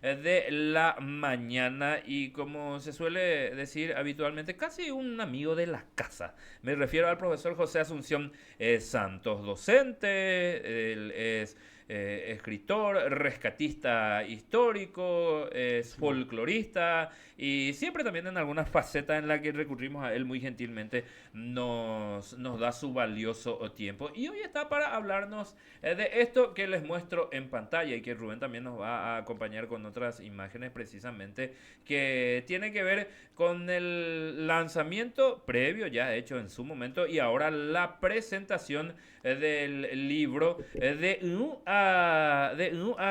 de la mañana y como se suele decir habitualmente, casi un amigo de la casa. Me refiero al profesor José Asunción Santos, docente, él es escritor, rescatista histórico, es Sí. folclorista y siempre también en alguna faceta en la que recurrimos a él muy gentilmente nos da su valioso tiempo. Y hoy está para hablarnos de esto que les muestro en pantalla y que Rubén también nos va a acompañar con otras imágenes precisamente que tiene que ver con el lanzamiento previo ya hecho en su momento y ahora la presentación del libro de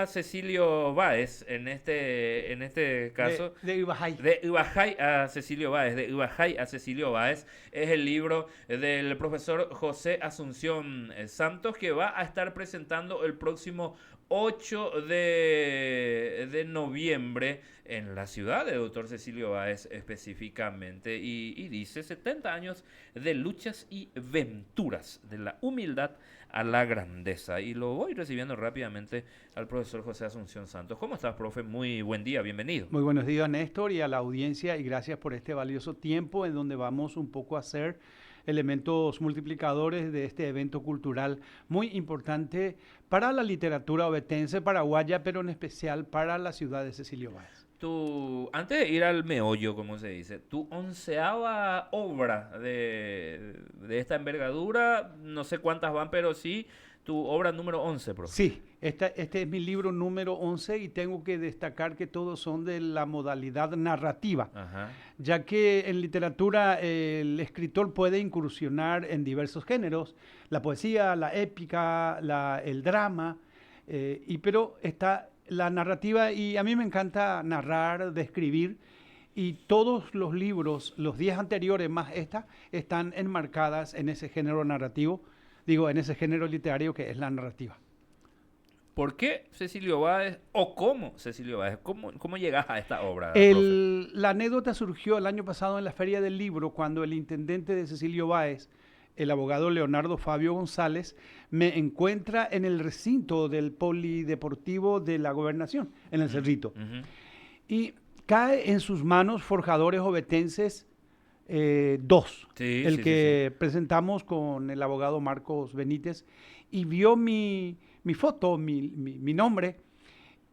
Cecilio Báez en este caso De Ibajay. de Ibajay a Cecilio Báez, de Ibajay a Cecilio Báez, es el libro del profesor José Asunción Santos que va a estar presentando el próximo 8 de noviembre en la ciudad de Doctor Cecilio Báez específicamente y dice 70 años de luchas y venturas, de la humildad a la grandeza. Y lo voy recibiendo rápidamente al profesor José Asunción Santos. ¿Cómo estás, profe? Muy buen día, bienvenido. Muy buenos días, Néstor, y a la audiencia, y gracias por este valioso tiempo en donde vamos un poco a hacer elementos multiplicadores de este evento cultural muy importante para la literatura ovetense, paraguaya, pero en especial para la ciudad de Cecilio Báez. Antes de ir al meollo, como se dice, tu onceava obra de esta envergadura, no sé cuántas van, pero sí, tu obra número 11, profe. Sí, este es mi libro número 11 y tengo que destacar que todos son de la modalidad narrativa, Ajá. ya que en literatura el escritor puede incursionar en diversos géneros, la poesía, la épica, el drama, pero está la narrativa y a mí me encanta narrar, describir y todos los libros, los 10 anteriores más esta, están enmarcadas en ese género narrativo, digo, en ese género literario que es la narrativa. ¿Por qué Cecilio Báez o cómo Cecilio Báez? ¿Cómo llegas a esta obra, profe? La anécdota surgió el año pasado en la Feria del Libro, cuando el intendente de Cecilio Báez, el abogado Leonardo Fabio González, me encuentra en el recinto del polideportivo de la Gobernación, en el Ujú, Cerrito. ujú. Y cae en sus manos Forjadores Ovetenses 2, Sí, el sí, sí, sí. que presentamos con el abogado Marcos Benítez, y vio mi foto, mi nombre,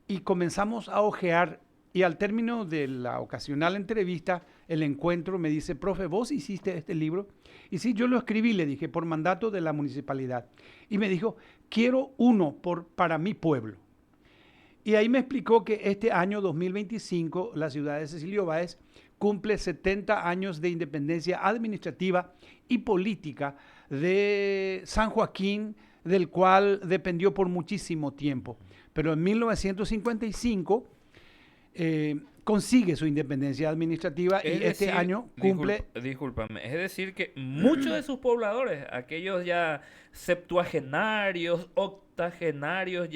y comenzamos a ojear. Y al término de la ocasional entrevista, el encuentro me dice, profe, ¿vos hiciste este libro? Y sí, yo lo escribí, le dije, por mandato de la municipalidad. Y me dijo, quiero uno para mi pueblo. Y ahí me explicó que este año 2025 la ciudad de Cecilio Báez cumple 70 años de independencia administrativa y política de San Joaquín, del cual dependió por muchísimo tiempo. Pero en 1955 consigue su independencia administrativa Es y este decir, año cumple. discúlpame, es decir que muchos de sus pobladores, aquellos ya septuagenarios, octogenarios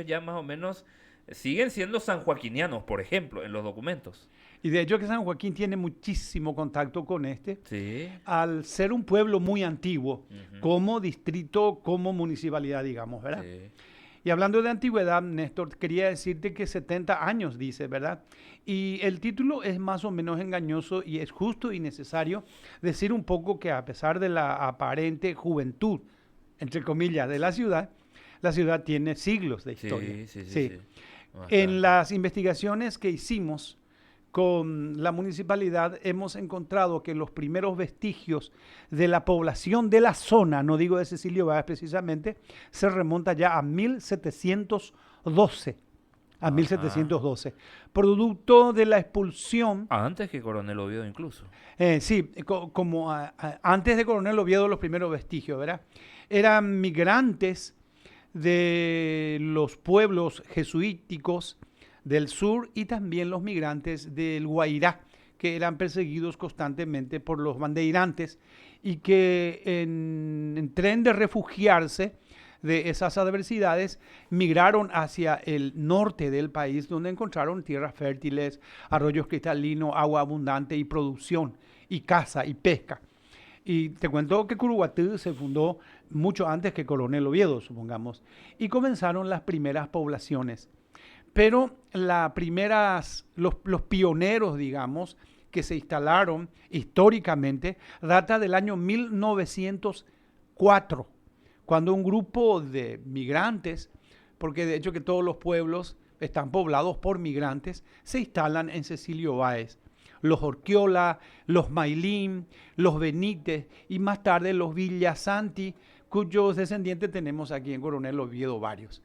ya más o menos, siguen siendo sanjuaquinianos, por ejemplo, en los documentos. Y de hecho que San Joaquín tiene muchísimo contacto con Sí. al ser un pueblo muy antiguo, Ujú, como distrito, como municipalidad, digamos, ¿verdad? sí. Y hablando de antigüedad, Néstor, quería decirte que 70 años, dice, ¿verdad? Y el título es más o menos engañoso y es justo y necesario decir un poco que a pesar de la aparente juventud, entre comillas, de la ciudad tiene siglos de historia. Sí, sí, sí, Sí. sí. En Bastante. las investigaciones que hicimos con la municipalidad hemos encontrado que los primeros vestigios de la población de la zona, no digo de Cecilio Báez precisamente, se remonta ya a 1712, a Ajá. 1712, producto de la expulsión, Antes que Coronel Oviedo incluso. sí, como antes de Coronel Oviedo los primeros vestigios, ¿verdad? Eran migrantes de los pueblos jesuíticos del sur y también los migrantes del Guairá, que eran perseguidos constantemente por los bandeirantes y que en tren de refugiarse de esas adversidades migraron hacia el norte del país donde encontraron tierras fértiles, arroyos cristalinos, agua abundante y producción y caza y pesca. Y te cuento que Curuguatí se fundó mucho antes que Coronel Oviedo, supongamos, y comenzaron las primeras poblaciones. pero los pioneros, digamos, que se instalaron históricamente, data del año 1904, cuando un grupo de migrantes, porque de hecho que todos los pueblos están poblados por migrantes, se instalan en Cecilio Báez. Los Orquiola, los Mailín, los Benítez y más tarde los Villasanti, cuyos descendientes tenemos aquí en Coronel Oviedo varios.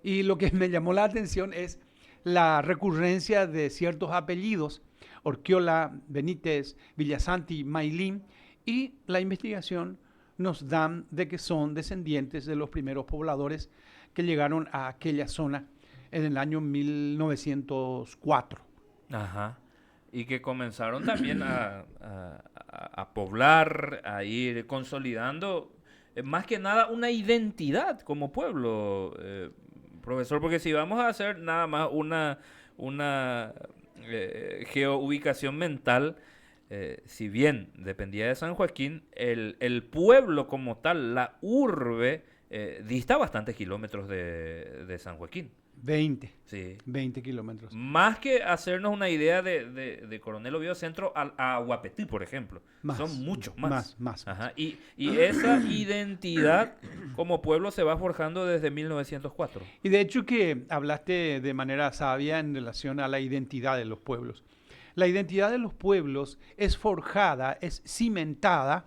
Y lo que me llamó la atención es la recurrencia de ciertos apellidos, Orquiola, Benítez, Villasanti, Mailín, y la investigación nos dan de que son descendientes de los primeros pobladores que llegaron a aquella zona en el año 1904. Ajá. Y que comenzaron también a poblar, a ir consolidando, más que nada, una identidad como pueblo, profesor, porque si vamos a hacer nada más una geoubicación mental, si bien dependía de San Joaquín, el pueblo como tal, la urbe, dista bastantes kilómetros de San Joaquín. 20 Sí. 20 kilómetros. Más que hacernos una idea de Coronel Oviedo Centro a Guapetí, por ejemplo. Más, Son muchos más. Más. Ajá. Y esa identidad como pueblo se va forjando desde 1904. Y de hecho que hablaste de manera sabia en relación a la identidad de los pueblos. La identidad de los pueblos es forjada, es cimentada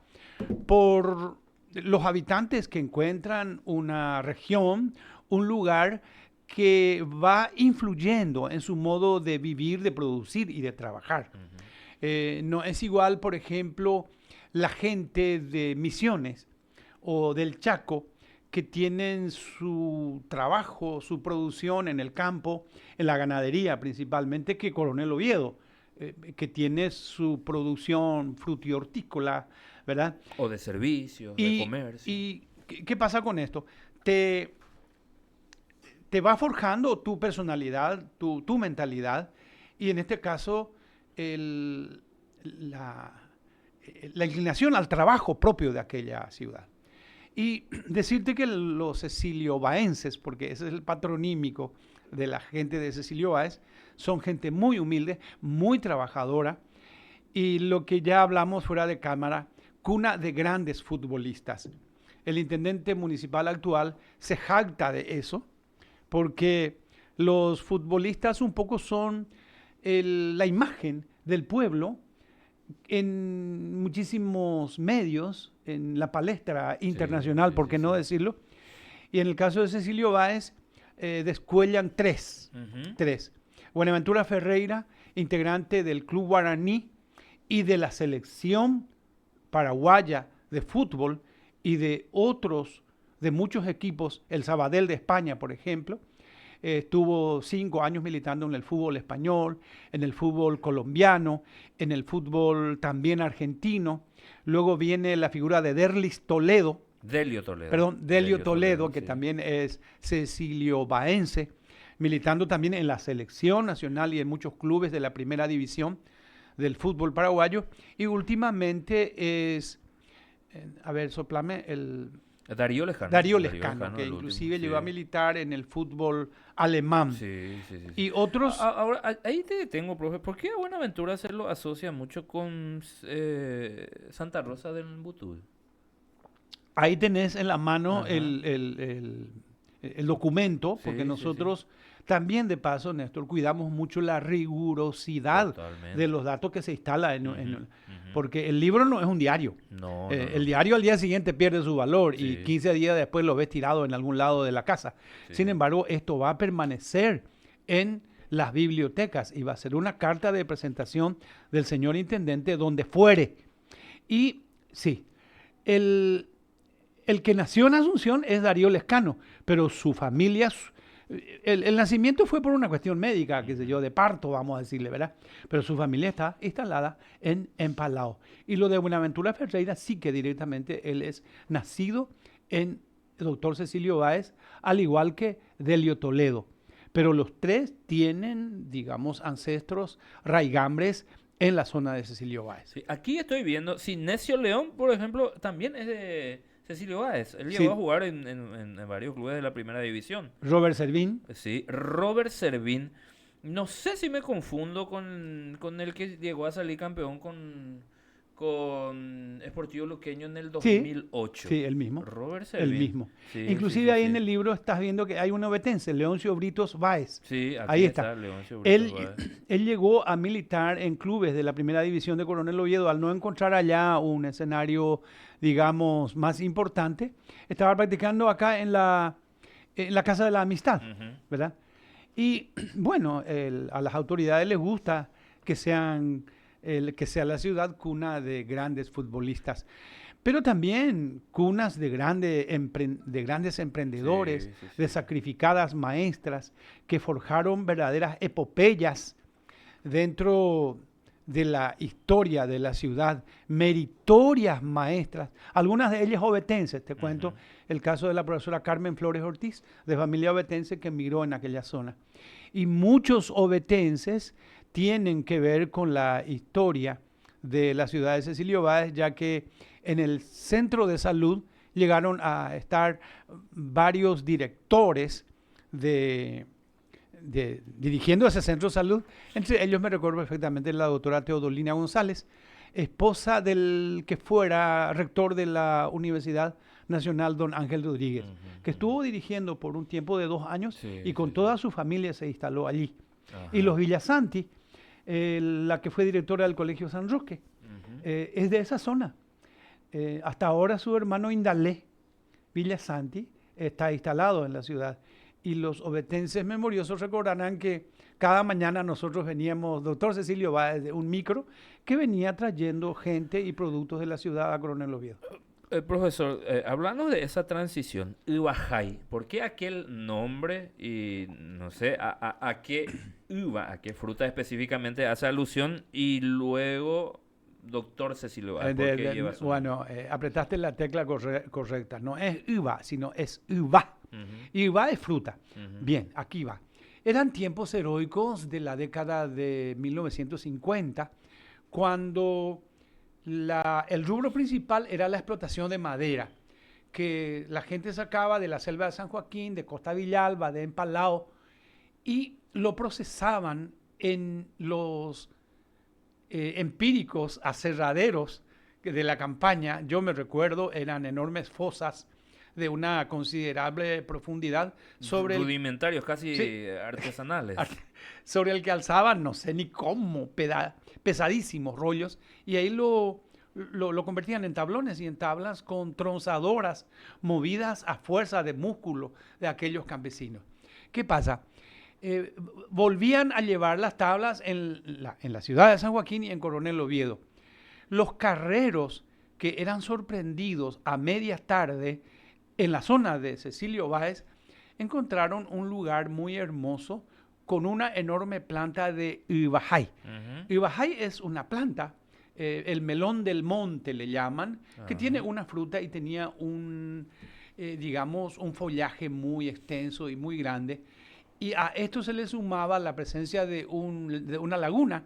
por los habitantes que encuentran una región, un lugar que va influyendo en su modo de vivir, de producir y de trabajar. No es igual, por ejemplo, la gente de Misiones o del Chaco, que tienen su trabajo, su producción en el campo, en la ganadería principalmente, que Coronel Oviedo, que tiene su producción frutihortícola, ¿verdad? O de servicios, de comercio. ¿Y qué pasa con esto? Te va forjando tu personalidad, tu mentalidad, y en este caso la inclinación al trabajo propio de aquella ciudad. Y decirte que los ceciliobaenses, porque ese es el patronímico de la gente de Cecilio Báez, son gente muy humilde, muy trabajadora, y lo que ya hablamos fuera de cámara, cuna de grandes futbolistas. El intendente municipal actual se jacta de eso, porque los futbolistas un poco son la imagen del pueblo en muchísimos medios, en la palestra internacional, por qué no decirlo. Y en el caso de Cecilio Báez, descuellan tres. Buenaventura Ferreira, integrante del Club Guaraní y de la selección paraguaya de fútbol y de muchos equipos, el Sabadell de España, por ejemplo. Estuvo 5 años militando en el fútbol español, en el fútbol colombiano, en el fútbol también argentino. Luego viene la figura de Delio Toledo, que también es ceciliobaense, militando también en la selección nacional y en muchos clubes de la primera división del fútbol paraguayo. Y últimamente es, soplame Darío Lejano, que inclusive llegó a militar en el fútbol alemán. Sí. Y otros... Ahora, ahí te detengo, profe. ¿Por qué a Buenaventura se lo asocia mucho con Santa Rosa del Butul? Ahí tenés en la mano el documento, porque nosotros también, de paso, Néstor, cuidamos mucho la rigurosidad de los datos que se instalan porque el libro no es un diario. No. El diario al día siguiente pierde su valor y 15 días después lo ves tirado en algún lado de la casa. Sin embargo, esto va a permanecer en las bibliotecas y va a ser una carta de presentación del señor intendente donde fuere. Y sí, el que nació en Asunción es Darío Lescano, pero su familia, el nacimiento fue por una cuestión médica, qué sé yo, de parto, vamos a decirle, ¿verdad? Pero su familia está instalada en Empalao. Y lo de Buenaventura Ferreira sí que directamente él es nacido en el doctor Cecilio Báez, al igual que Delio Toledo. Pero los tres tienen, digamos, ancestros raigambres en la zona de Cecilio Báez. Sí, aquí estoy viendo, Sinesio León, por ejemplo, también es de Cecilio Báez. Él Sí. llegó a jugar en varios clubes de la primera división. Robert Servín. Sí, Robert Servín. No sé si me confundo con el que llegó a salir campeón con Sportivo Luqueño en el Sí, 2008. sí, el mismo. Robert El Servín. mismo. Sí, Inclusive sí, ahí sí. en el libro estás viendo que hay un ovetense, Leoncio Britos Báez. Sí, aquí Ahí está está. Leoncio Brito Él, Báez. él llegó a militar en clubes de la primera división de Coronel Oviedo. Al no encontrar allá un escenario, digamos, más importante, estaba practicando acá en la Casa de la Amistad, Ujú. ¿verdad? Y bueno, a las autoridades les gusta que que sea la ciudad cuna de grandes futbolistas, pero también cunas de grandes emprendedores, Sí, sí, de sí. sacrificadas maestras que forjaron verdaderas epopeyas dentro de la historia de la ciudad, meritorias maestras, algunas de ellas ovetenses, te cuento Ujú. el caso de la profesora Carmen Flores Ortiz, de familia ovetense que emigró en aquella zona. Y muchos ovetenses tienen que ver con la historia de la ciudad de Cecilio Báez, ya que en el centro de salud llegaron a estar varios directores de, dirigiendo ese centro de salud. Entre ellos me recuerdo perfectamente la doctora Teodolina González, esposa del que fuera rector de la Universidad Nacional, don Ángel Rodríguez, Ujú, que ujú. estuvo dirigiendo por un tiempo de 2 años Sí, y sí, con sí. toda su familia se instaló allí. Y los Ajá. Villasanti, la que fue directora del Colegio San Roque, Ujú. es de esa zona. Hasta ahora su hermano Indalé Villasanti está instalado en la ciudad. Y los ovetenses memoriosos recordarán que cada mañana nosotros veníamos, doctor Cecilio Báez, de un micro que venía trayendo gente y productos de la ciudad a Coronel Oviedo. Profesor, hablando de esa transición, Ibajay, ¿por qué aquel nombre y no sé a qué uva, a qué fruta específicamente hace alusión y luego doctor Cecilio Báez, ¿por qué lleva su nombre? Bueno, apretaste la tecla correcta. No es uva, sino es uva. Ujú, Y uva es fruta. ujú. Bien, aquí va. Eran tiempos heroicos de la década de 1950, cuando el rubro principal era la explotación de madera, que la gente sacaba de la selva de San Joaquín, de Costa Villalba, de Empalao, y lo procesaban en los empíricos aserraderos de la campaña. Yo me recuerdo, eran enormes fosas de una considerable profundidad sobre Rudimentarios, sí, casi artesanales. sobre el que alzaban, no sé ni cómo, pesadísimos rollos, y ahí lo convertían en tablones y en tablas con tronzadoras movidas a fuerza de músculo de aquellos campesinos. ¿Qué pasa? Eh, Volvían a llevar las tablas en la ciudad de San Joaquín y en Coronel Oviedo. Los carreros que eran sorprendidos a media tarde en la zona de Cecilio Báez encontraron un lugar muy hermoso con una enorme planta de ibajay. Ujú. Ibajay es una planta, el melón del monte le llaman, que tiene Ajá. una fruta y tenía digamos, un follaje muy extenso y muy grande. Y a esto se le sumaba la presencia de una laguna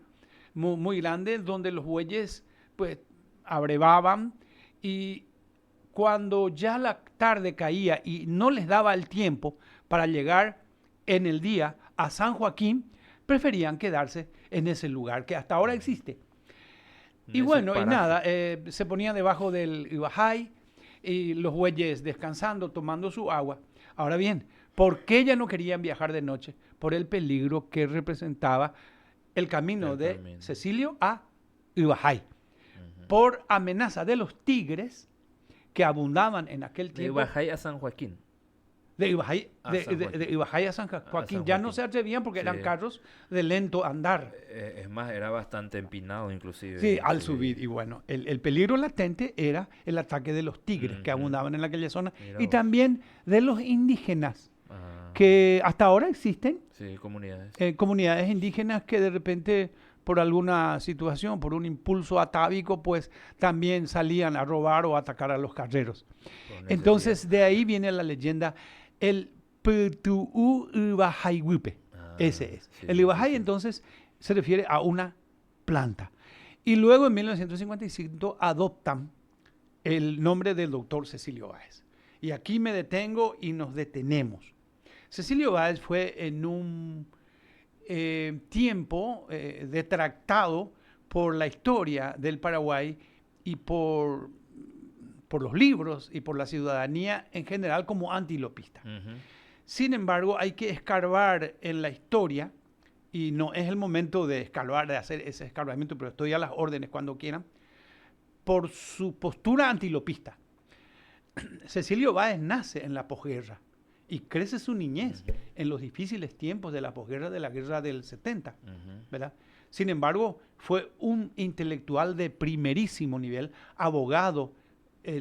muy grande donde los bueyes pues abrevaban, y cuando ya la tarde caía y no les daba el tiempo para llegar en el día a San Joaquín, preferían quedarse en ese lugar que hasta ahora existe. En Y ese bueno, y paraje. nada, se ponían debajo del ibajay y los bueyes descansando, tomando su agua. Ahora bien, ¿por qué ya no querían viajar de noche? Por el peligro que representaba el camino El de camino. Cecilio a Ibajay. Ujú. Por amenaza de los tigres que abundaban en aquel De tiempo, Ibajay a San Joaquín. de Ibajay, A San Joaquín. de Ibajay a San A Joaquín. San Ya no Joaquín. se atrevían porque eran Sí. carros de lento andar. Es más, era bastante empinado inclusive. Sí, al Sí. subir. Y bueno, el peligro latente era el ataque de los tigres que Ujú. abundaban en aquella zona Mira y vos. también de los indígenas, Ah, que hasta ahora existen sí, comunidades. comunidades indígenas que de repente por alguna situación, por un impulso atávico, pues también salían a robar o a atacar a los carreros. Por necesidad. Entonces de ahí viene la leyenda, el Ptu'u Ibajaywipe. Ah, Ese es. sí, El sí, Ibajay sí. entonces se refiere a una planta. Y luego en 1955 adoptan el nombre del doctor Cecilio Báez. Y aquí me detengo y nos detenemos. Cecilio Báez fue en un tiempo detractado por la historia del Paraguay y por los libros y por la ciudadanía en general como antilopista. Sin embargo, hay que escarbar en la historia, y no es el momento de escarbar, de hacer ese escarbamiento, pero estoy a las órdenes cuando quieran, por su postura antilopista. Cecilio Báez nace en la posguerra y crece su niñez en los difíciles tiempos de la posguerra, de la guerra del 70, ¿verdad? Sin embargo, fue un intelectual de primerísimo nivel, abogado,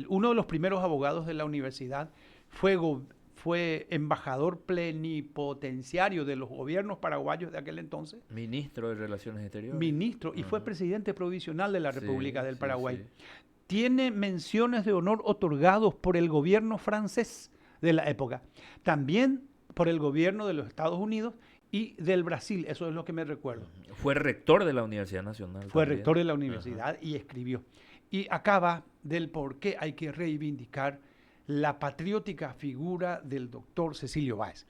uno de los primeros abogados de la universidad, fue embajador plenipotenciario de los gobiernos paraguayos de aquel entonces. Ministro de Relaciones Exteriores. Ministro, y fue presidente provisional de la República del Paraguay. Tiene menciones de honor otorgados por el gobierno francés de la época, también por el gobierno de los Estados Unidos y del Brasil, eso es lo que me recuerdo. Fue rector de la Universidad Nacional. Fue rector de la universidad y escribió. Y acaba del por qué hay que reivindicar la patriótica figura del doctor Cecilio Báez.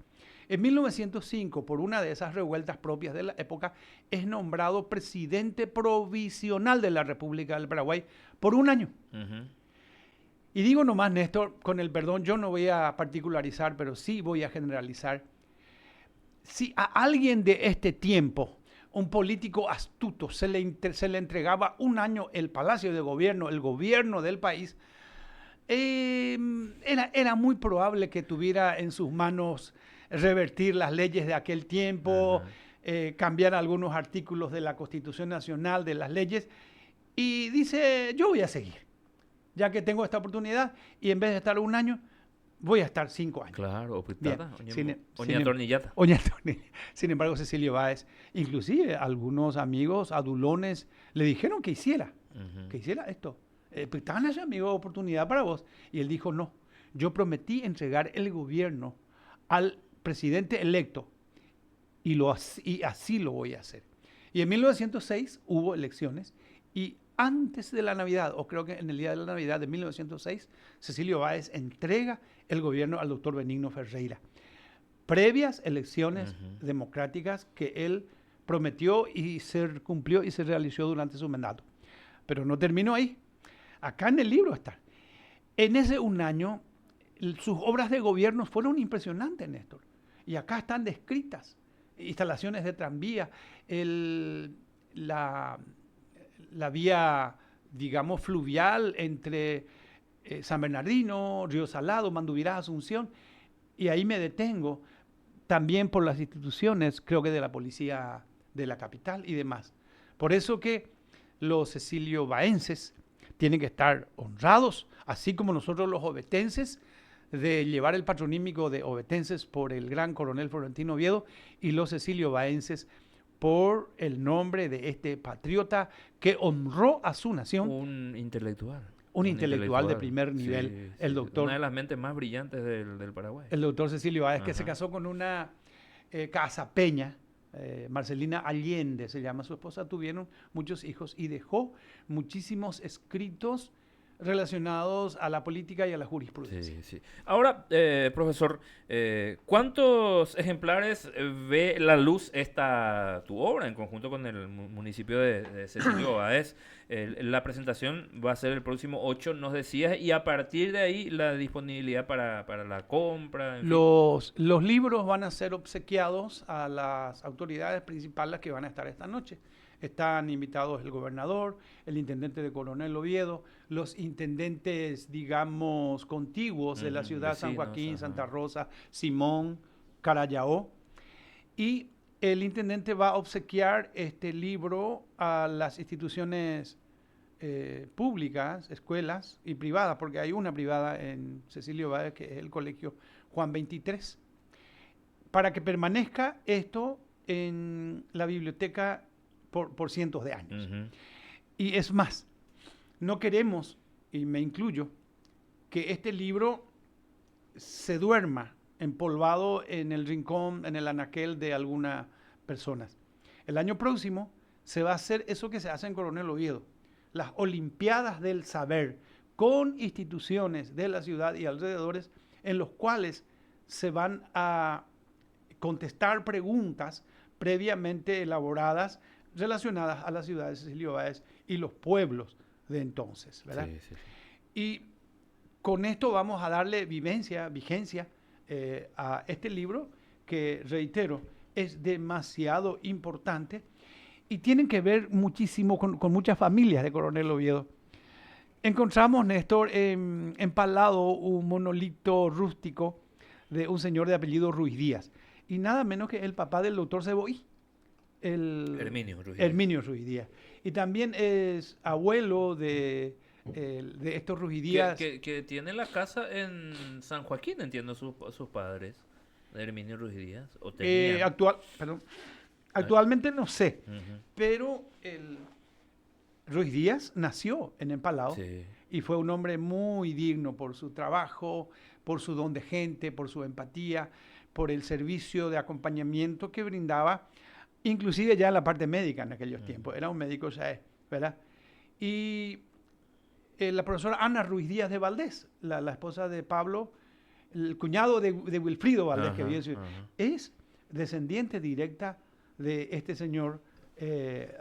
En 1905, por una de esas revueltas propias de la época, es nombrado presidente provisional de la República del Paraguay por un año. Y digo nomás, Néstor, con el perdón, yo no voy a particularizar, pero sí voy a generalizar. Si a alguien de este tiempo, un político astuto, se le entregaba un año el Palacio de Gobierno, el gobierno del país, era muy probable que tuviera en sus manos revertir las leyes de aquel tiempo, cambiar algunos artículos de la Constitución Nacional, de las leyes, y dice, yo voy a seguir, ya que tengo esta oportunidad, y en vez de estar un año, voy a estar 5 años. Claro, opitada, oñatornillata. Sin embargo, Cecilio Báez, inclusive algunos amigos adulones le dijeron que hiciera esto. Estaban ese amigo, oportunidad para vos. Y él dijo, no, yo prometí entregar el gobierno al presidente electo y así lo voy a hacer. Y en 1906 hubo elecciones y antes de la Navidad, o creo que en el día de la Navidad de 1906, Cecilio Báez entrega el gobierno al doctor Benigno Ferreira. Previas elecciones democráticas que él prometió y se cumplió y se realizó durante su mandato. Pero no terminó ahí. Acá en el libro está. En ese un año, sus obras de gobierno fueron impresionantes, Néstor. Y acá están descritas. Instalaciones de tranvía, la vía, digamos, fluvial entre San Bernardino, Río Salado, Mandubirá, Asunción. Y ahí me detengo también por las instituciones, creo que de la policía de la capital y demás. Por eso que los Cecilio Baenses tienen que estar honrados, así como nosotros los ovetenses, de llevar el patronímico de ovetenses por el gran coronel Florentino Oviedo y los Cecilio Baenses por el nombre de este patriota que honró a su nación. Un intelectual. Un intelectual de primer nivel, el doctor. Una de las mentes más brillantes del Paraguay. El doctor Cecilio Báez, que se casó con una casapeña, Marcelina Allende se llama su esposa, tuvieron muchos hijos y dejó muchísimos escritos relacionados a la política y a la jurisprudencia. Sí. Ahora, profesor, ¿cuántos ejemplares ve la luz tu obra en conjunto con el municipio de Cecilio Báez? La presentación va a ser el próximo 8, nos decías, y a partir de ahí la disponibilidad para la compra. Los libros van a ser obsequiados a las autoridades principales que van a estar esta noche. Están invitados el gobernador, el intendente de Coronel Oviedo, los intendentes, digamos, contiguos de la ciudad, San Joaquín, Santa Rosa, Simón, Carayaó. Y el intendente va a obsequiar este libro a las instituciones públicas, escuelas y privadas, porque hay una privada en Cecilio Báez, que es el Colegio Juan 23, para que permanezca esto en la biblioteca por cientos de años. Y es más, no queremos, y me incluyo, que este libro se duerma empolvado en el rincón, en el anaquel de algunas personas. El año próximo se va a hacer eso que se hace en Coronel Oviedo, las Olimpiadas del Saber, con instituciones de la ciudad y alrededores en los cuales se van a contestar preguntas previamente elaboradas relacionadas a la ciudad de Cecilio Báez y los pueblos de entonces, ¿verdad? Sí, sí, sí. Y con esto vamos a darle vigencia a este libro que, reitero, es demasiado importante y tienen que ver muchísimo con muchas familias de Coronel Oviedo. Encontramos, Néstor, empalado un monolito rústico de un señor de apellido Ruiz Díaz, y nada menos que el papá del doctor Ceboí, Herminio Ruiz Díaz. Herminio Ruiz Díaz. Y también es abuelo de estos Ruiz Díaz. Que tiene la casa en San Joaquín, entiendo, sus padres, de Herminio Ruiz Díaz. O tenían. Actualmente no sé, Ujú. pero Ruiz Díaz nació en Empalado. Sí. Y fue un hombre muy digno por su trabajo, por su don de gente, por su empatía, por el servicio de acompañamiento que brindaba, inclusive ya en la parte médica en aquellos tiempos. Era un médico ya, ¿verdad? Y la profesora Ana Ruiz Díaz de Valdés, la esposa de Pablo, el cuñado de Wilfrido Valdés, que vive en es descendiente directa de este señor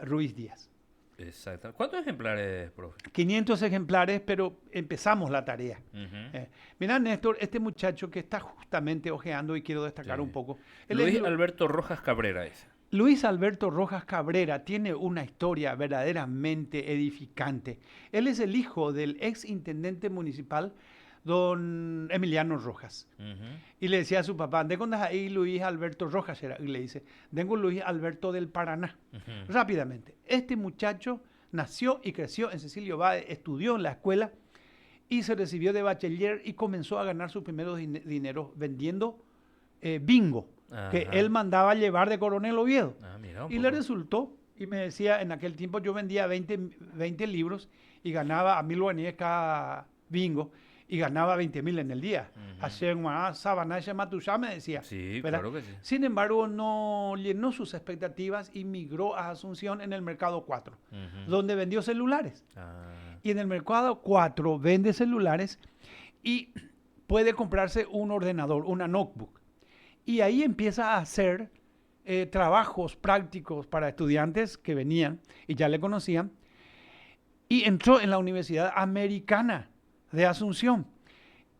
Ruiz Díaz. Exacto. ¿Cuántos ejemplares, profe? 500 ejemplares, pero empezamos la tarea. Ujú. Mirá, Néstor, este muchacho que está justamente hojeando, y quiero destacar Sí. un poco. Luis Alberto Rojas Cabrera ese. Luis Alberto Rojas Cabrera tiene una historia verdaderamente edificante. Él es el hijo del ex intendente municipal, don Emiliano Rojas. Ujú. Y le decía a su papá, ¿de dónde es ahí Luis Alberto Rojas? Y le dice, vengo Luis Alberto del Paraná. Ujú. Rápidamente, este muchacho nació y creció en Cecilio Báez, estudió en la escuela y se recibió de bachiller y comenzó a ganar sus primeros dineros vendiendo bingo, que Ajá. él mandaba llevar de Coronel Oviedo. Ah, mira un Y le poco. resultó, y me decía, en aquel tiempo yo vendía 20 libros y ganaba a 1000 guaraníes cada bingo y ganaba 20.000 en el día. Ujú. Hace una sabana se matuyá, me decía. Sí, ¿verdad? claro que sí. Sin embargo, no llenó sus expectativas y migró a Asunción en el mercado 4, Ujú. donde vendió celulares. Ah, Y en el mercado 4 vende celulares y puede comprarse un ordenador, una notebook. Y ahí empieza a hacer trabajos prácticos para estudiantes que venían y ya le conocían. Y entró en la Universidad Americana de Asunción.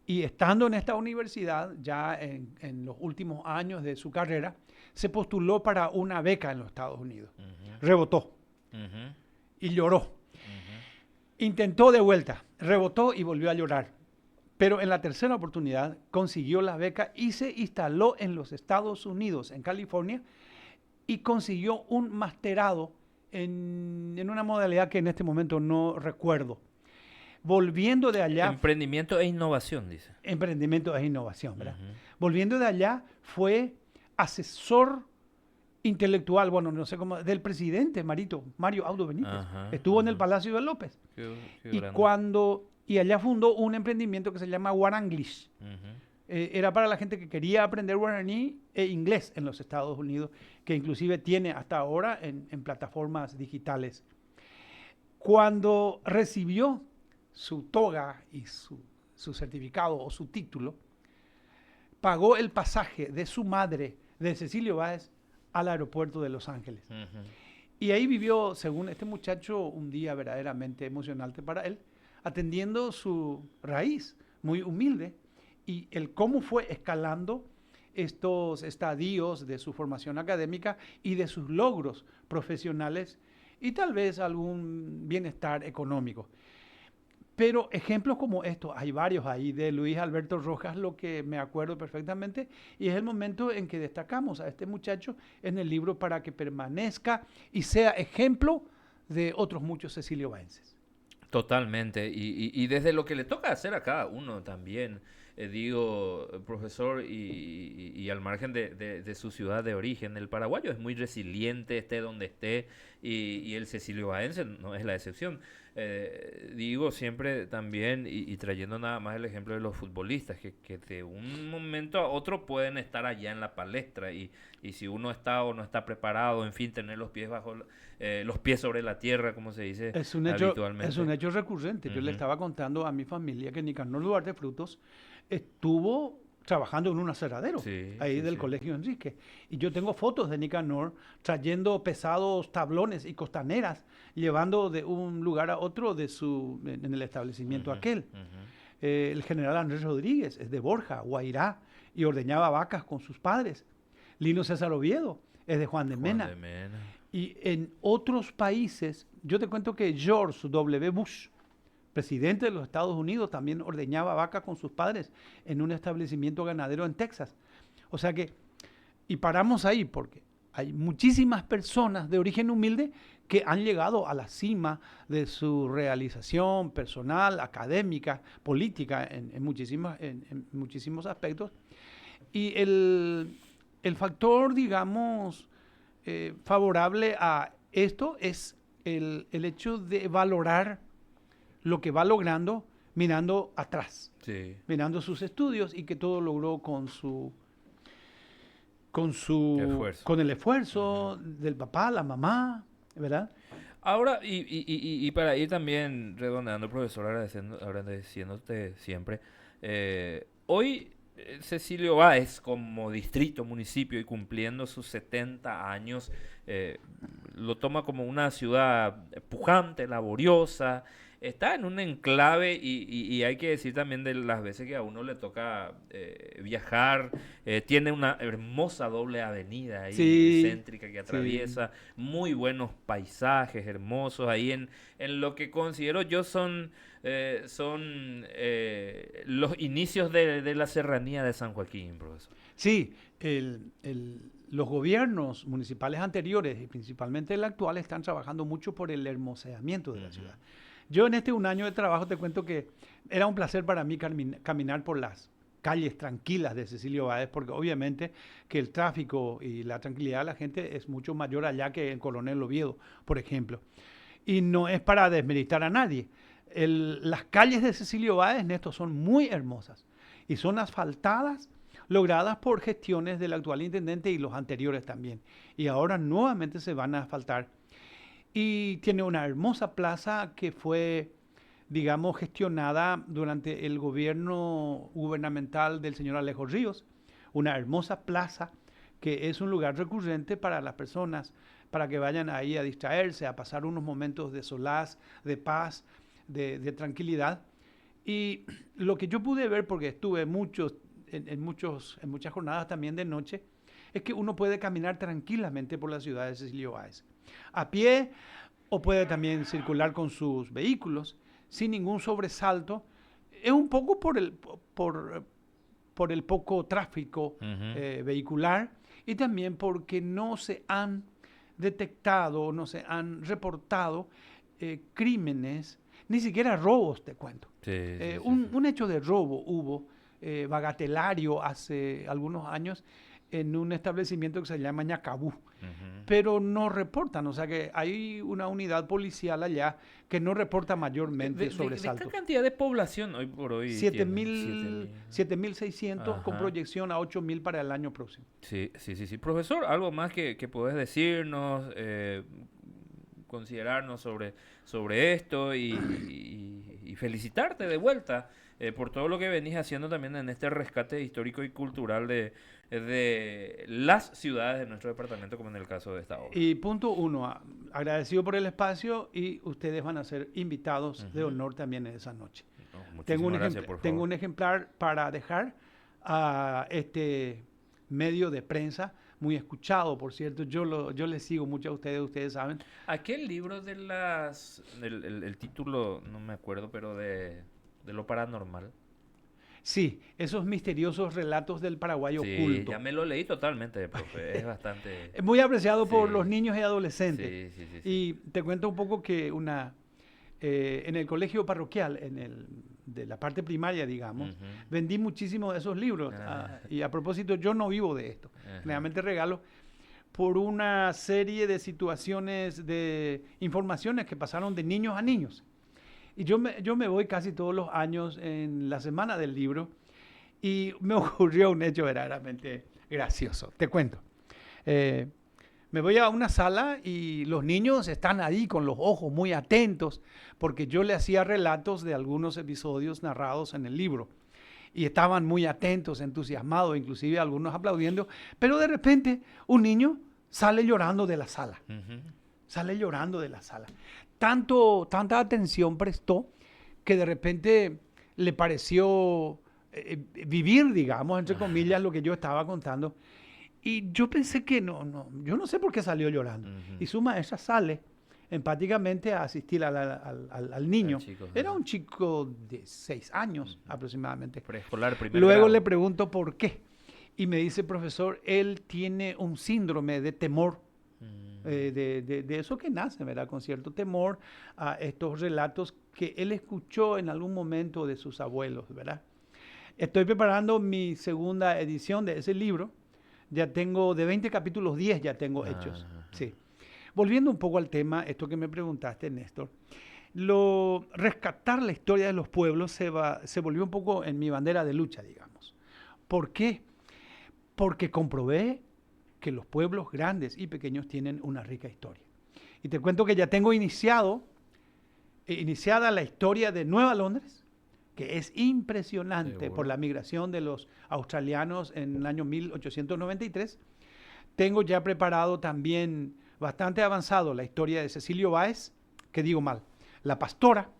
Y estando en esta universidad, ya en los últimos años de su carrera, se postuló para una beca en los Estados Unidos. ujú, Rebotó ujú, y lloró. ujú. Intentó de vuelta, rebotó y volvió a llorar. Pero en la tercera oportunidad consiguió la beca y se instaló en los Estados Unidos, en California, y consiguió un masterado en una modalidad que en este momento no recuerdo. Volviendo de allá, Emprendimiento e innovación, dice. emprendimiento es innovación, ¿verdad? Ujú. Volviendo de allá, fue asesor intelectual, bueno, no sé cómo, del presidente Mario Audo Benítez. Ajá, Estuvo en el ajá. Palacio de López. Qué Y grande. y allá fundó un emprendimiento que se llama Guaranglish. Ujú. Era para la gente que quería aprender guaraní e inglés en los Estados Unidos, que inclusive tiene hasta ahora en plataformas digitales. Cuando recibió su toga y su certificado o su título, pagó el pasaje de su madre, de Cecilio Báez, al aeropuerto de Los Ángeles. Ujú. Y ahí vivió, según este muchacho, un día verdaderamente emocionante para él, atendiendo su raíz, muy humilde, y el cómo fue escalando estos estadios de su formación académica y de sus logros profesionales y tal vez algún bienestar económico. Pero ejemplos como estos, hay varios ahí de Luis Alberto Rojas, lo que me acuerdo perfectamente, y es el momento en que destacamos a este muchacho en el libro para que permanezca y sea ejemplo de otros muchos Cecilio Baenses. Totalmente, y desde lo que le toca hacer a cada uno también, digo, profesor, y al margen de su ciudad de origen, el paraguayo es muy resiliente, esté donde esté, y el Cecilio Baense no es la excepción. digo siempre también, y trayendo nada más el ejemplo de los futbolistas, que de un momento a otro pueden estar allá en la palestra y si uno está o no está preparado, en fin, tener los pies los pies sobre la tierra, como se dice Es habitualmente. un hecho recurrente. Yo le Ujú. estaba contando a mi familia que Nicanor Duarte Frutos estuvo trabajando en un aserradero Sí, ahí sí, del sí. Colegio Enrique. Y yo tengo fotos de Nicanor trayendo pesados tablones y costaneras, llevando de un lugar a otro en el establecimiento Ujú, aquel. ujú. El general Andrés Rodríguez es de Borja, Guairá, y ordeñaba vacas con sus padres. Lino César Oviedo es de Juan de Juan de Mena. Mena. Y en otros países, yo te cuento que George W. Bush, presidente de los Estados Unidos, también ordeñaba vaca con sus padres en un establecimiento ganadero en Texas. O sea que, y paramos ahí porque hay muchísimas personas de origen humilde que han llegado a la cima de su realización personal, académica, política, en muchísimos aspectos. Y el factor, digamos, favorable a esto es el hecho de valorar lo que va logrando mirando atrás, Sí. mirando sus estudios y que todo logró Esfuerzo. con el Ujú. esfuerzo del papá, la mamá, ¿verdad? Ahora, y para ir también redondeando, profesor, agradeciéndote siempre, hoy Cecilio Báez, como distrito, municipio y cumpliendo sus 70 años, eh, lo toma como una ciudad pujante, laboriosa, está en un enclave y hay que decir también de las veces que a uno le toca viajar, tiene una hermosa doble avenida ahí Sí, céntrica que sí. atraviesa muy buenos paisajes hermosos ahí en lo que considero yo son los inicios de la serranía de San Joaquín, profesor. Sí, los gobiernos municipales anteriores y principalmente el actual están trabajando mucho por el hermoseamiento de la Ujú. ciudad. Yo en este un año de trabajo te cuento que era un placer para mí caminar por las calles tranquilas de Cecilio Báez, porque obviamente que el tráfico y la tranquilidad de la gente es mucho mayor allá que en Coronel Oviedo, por ejemplo. Y no es para desmeritar a nadie. Las calles de Cecilio Báez, Néstor, son muy hermosas y son asfaltadas, logradas por gestiones del actual intendente y los anteriores también. Y ahora nuevamente se van a asfaltar. Y tiene una hermosa plaza que fue, digamos, gestionada durante el gobierno gubernamental del señor Alejo Ríos. Una hermosa plaza que es un lugar recurrente para las personas, para que vayan ahí a distraerse, a pasar unos momentos de solaz, de paz, de tranquilidad. Y lo que yo pude ver, porque estuve en muchas jornadas también de noche, es que uno puede caminar tranquilamente por la ciudad de Cecilio Báez. A pie o puede también circular con sus vehículos sin ningún sobresalto. Es un poco por el poco tráfico Ujú. vehicular y también porque no se han detectado, no se han reportado crímenes, ni siquiera robos, te cuento. Sí, sí, sí, sí. Un hecho de robo hubo, bagatelario, hace algunos años en un establecimiento que se llama Ñacabú, Ujú. pero no reportan, o sea que hay una unidad policial allá que no reporta mayormente ¿De qué sobresaltos. cantidad de población hoy por hoy tiene? 7.000. 7.600 con Ajá. proyección a 8.000 para el año próximo. Sí, sí, sí, sí. Profesor, ¿algo más que puedes decirnos, considerarnos sobre esto y felicitarte de vuelta por todo lo que venís haciendo también en este rescate histórico y cultural de las ciudades de nuestro departamento, como en el caso de esta obra? Y punto uno, agradecido por el espacio y ustedes van a ser invitados de Ujú. honor también en esa noche. No, muchísimas gracias, por Tengo favor. un ejemplar para dejar a este medio de prensa, muy escuchado, por cierto. Yo les sigo mucho a ustedes, ustedes saben. Aquel libro el título, no me acuerdo, pero de lo paranormal. Sí, esos misteriosos relatos del Paraguay Sí, ya oculto. me lo leí totalmente, profe. Es bastante. Es muy apreciado por los Sí, niños y adolescentes. sí, sí, sí, sí. Y te cuento un poco que en el colegio parroquial, de la parte primaria, digamos, Ujú. vendí muchísimos de esos libros. Ah, Y a propósito, yo no vivo de esto. ajá. Generalmente regalo por una serie de situaciones, de informaciones que pasaron de niños a niños. Y yo me voy casi todos los años en la semana del libro y me ocurrió un hecho verdaderamente gracioso. Te cuento. Eh, Me voy a una sala y los niños están ahí con los ojos muy atentos porque yo le hacía relatos de algunos episodios narrados en el libro. Y estaban muy atentos, entusiasmados, inclusive algunos aplaudiendo. Pero de repente un niño sale llorando de la sala. Ujú. Sale llorando de la sala. Tanta atención prestó que de repente le pareció vivir, digamos, entre comillas, lo que yo estaba contando. Y yo pensé que yo no sé por qué salió llorando. Ujú. Y su maestra sale empáticamente a asistir al niño. Al chico, Era ajá. un chico de 6 años aproximadamente. Preescolar, primer Luego grado. le pregunto por qué. Y me dice, profesor, él tiene un síndrome de temor, de eso que nace, ¿verdad? Con cierto temor a estos relatos que él escuchó en algún momento de sus abuelos, ¿verdad? Estoy preparando mi segunda edición de ese libro. Ya tengo, de 20 capítulos, 10 ya tengo hechos. Ajá. Sí. Volviendo un poco al tema, esto que me preguntaste, Néstor, rescatar la historia de los pueblos se volvió un poco en mi bandera de lucha, digamos. ¿Por qué? Porque comprobé que los pueblos grandes y pequeños tienen una rica historia. Y te cuento que ya tengo iniciada la historia de Nueva Londres, que es impresionante Seguro. por la migración de los australianos en el año 1893. Tengo ya preparado también bastante avanzado la historia de Cecilio Báez, que digo mal, la pastora,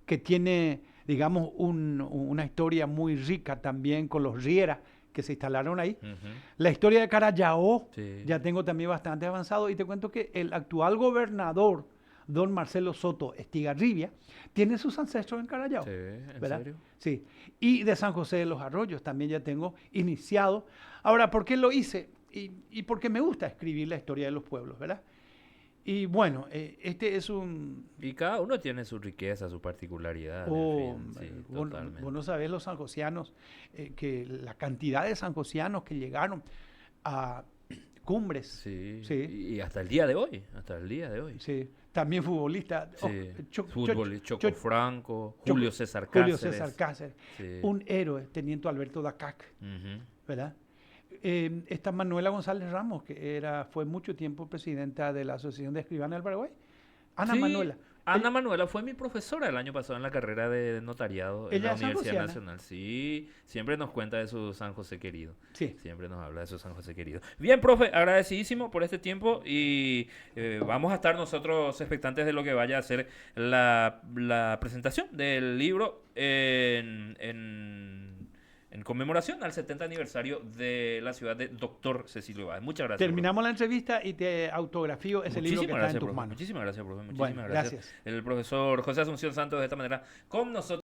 que tiene, digamos, una historia muy rica también con los Riera, que se instalaron ahí. Ujú. La historia de Carayao, Sí. ya tengo también bastante avanzado. Y te cuento que el actual gobernador, don Marcelo Soto Estigarribia, tiene sus ancestros en Carayao. Sí, ¿en ¿verdad? serio? Sí. Y de San José de los Arroyos también ya tengo iniciado. Ahora, ¿por qué lo hice? Y porque me gusta escribir la historia de los pueblos, ¿verdad? Y bueno, este es un... Y cada uno tiene su riqueza, su particularidad. Oh, En fin, sí, vos totalmente. no sabés los sanjosianos, que la cantidad de sanjosianos que llegaron a cumbres. Sí. Sí. Y hasta el día de hoy. Hasta el día de hoy. Sí, también futbolistas. Sí. Cho- Fútbol, Cho- Choco Cho- Franco, Choco- Julio César Cáceres. Julio César Cáceres. Sí. Un héroe, Teniente Alberto Dacac, Ujú. ¿verdad? Esta Manuela González Ramos, que fue mucho tiempo presidenta de la Asociación de Escribanos del Paraguay. Ana Sí, Manuela. Ana Manuela fue mi profesora el año pasado en la carrera de notariado en Ella la es Universidad sanjosiana. Nacional. Sí, siempre nos cuenta de su San José querido. Sí. Siempre nos habla de su San José querido. Bien, profe, agradecidísimo por este tiempo y vamos a estar nosotros expectantes de lo que vaya a ser la presentación del libro en conmemoración al 70 aniversario de la ciudad de Doctor Cecilio Báez. Muchas gracias. Terminamos la entrevista y te autografío ese libro que está en tus profe. manos. Muchísimas gracias, profe. Muchísimas Bueno, gracias. gracias. El profesor José Asunción Santos de esta manera con nosotros.